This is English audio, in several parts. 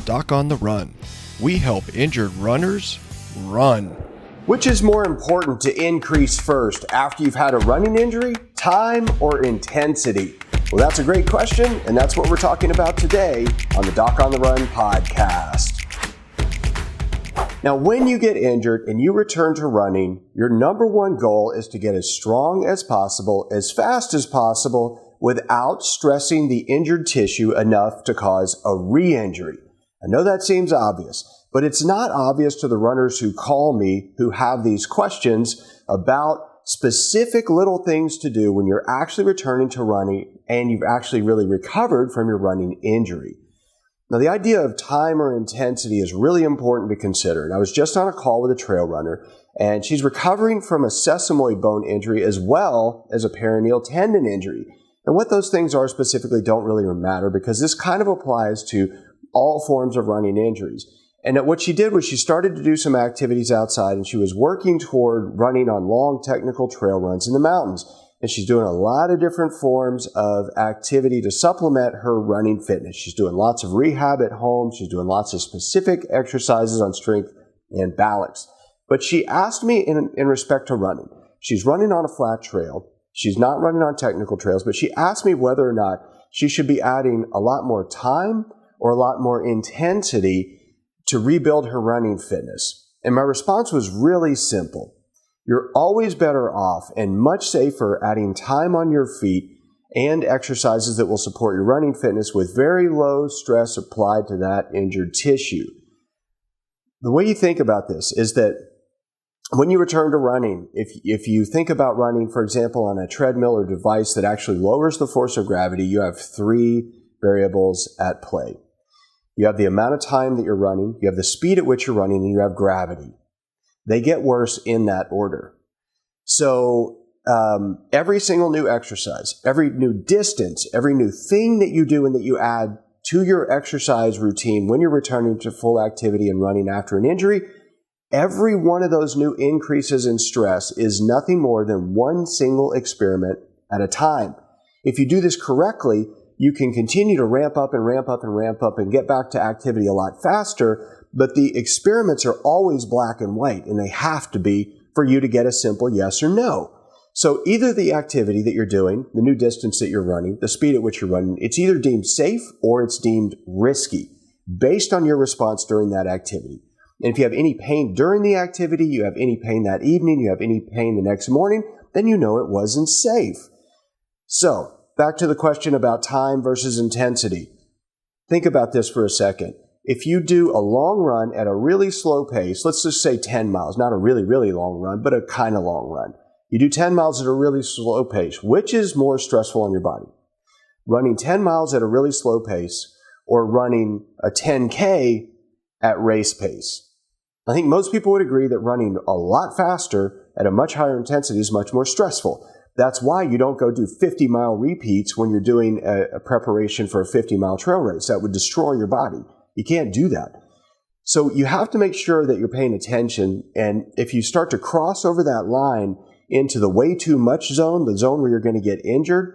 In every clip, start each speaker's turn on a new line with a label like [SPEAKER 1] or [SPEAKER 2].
[SPEAKER 1] Doc on the Run. We help injured runners run.
[SPEAKER 2] Which is more important to increase first after you've had a running injury, time or intensity? Well, that's a great question, and that's what we're talking about today on the Doc on the Run podcast. Now, when you get injured and you return to running, your number one goal is to get as strong as possible, as fast as possible, without stressing the injured tissue enough to cause a re-injury. I know that seems obvious, but it's not obvious to the runners who call me who have these questions about specific little things to do when you're actually returning to running and you've actually really recovered from your running injury. Now, the idea of time or intensity is really important to consider. And I was just on a call with a trail runner, and she's recovering from a sesamoid bone injury as well as a peroneal tendon injury. And what those things are specifically don't really matter because this kind of applies to all forms of running injuries. And what she did was she started to do some activities outside, and she was working toward running on long technical trail runs in the mountains. And she's doing a lot of different forms of activity to supplement her running fitness. She's doing lots of rehab at home. She's doing lots of specific exercises on strength and balance. But she asked me in respect to running. She's running on a flat trail. She's not running on technical trails, but she asked me whether or not she should be adding a lot more time or a lot more intensity to rebuild her running fitness. And my response was really simple. You're always better off and much safer adding time on your feet and exercises that will support your running fitness with very low stress applied to that injured tissue. The way you think about this is that when you return to running, if you think about running, for example, on a treadmill or device that actually lowers the force of gravity, you have three variables at play. You have the amount of time that you're running, you have the speed at which you're running, and you have gravity. They get worse in that order. So every single new exercise, every new distance, every new thing that you do and that you add to your exercise routine when you're returning to full activity and running after an injury, every one of those new increases in stress is nothing more than one single experiment at a time. If you do this correctly, you can continue to ramp up and ramp up and ramp up and get back to activity a lot faster. But the experiments are always black and white, and they have to be for you to get a simple yes or no. So either the activity that you're doing, the new distance that you're running, the speed at which you're running, it's either deemed safe or it's deemed risky based on your response during that activity. And if you have any pain during the activity, you have any pain that evening, you have any pain the next morning, then you know it wasn't safe. So back to the question about time versus intensity. Think about this for a second. If you do a long run at a really slow pace, let's just say 10 miles, not a really, really long run, but a kind of long run. You do 10 miles at a really slow pace. Which is more stressful on your body? Running 10 miles at a really slow pace or running a 10K at race pace? I think most people would agree that running a lot faster at a much higher intensity is much more stressful. That's why you don't go do 50-mile repeats when you're doing a preparation for a 50-mile trail race. That would destroy your body. You can't do that. So you have to make sure that you're paying attention. And if you start to cross over that line into the way too much zone, the zone where you're going to get injured,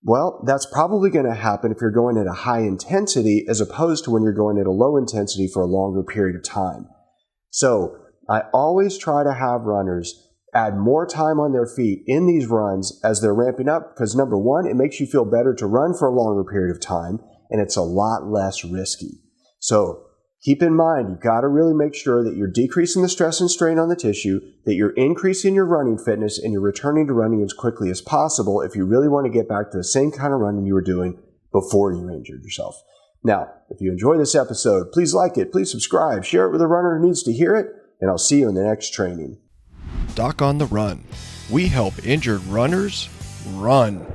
[SPEAKER 2] well, that's probably going to happen if you're going at a high intensity as opposed to when you're going at a low intensity for a longer period of time. So I always try to have runners add more time on their feet in these runs as they're ramping up because, number one, it makes you feel better to run for a longer period of time, and it's a lot less risky. So keep in mind, you've got to really make sure that you're decreasing the stress and strain on the tissue, that you're increasing your running fitness, and you're returning to running as quickly as possible if you really want to get back to the same kind of running you were doing before you injured yourself. Now, if you enjoy this episode, please like it, please subscribe, share it with a runner who needs to hear it, and I'll see you in the next training.
[SPEAKER 1] Doc on the Run. We help injured runners run.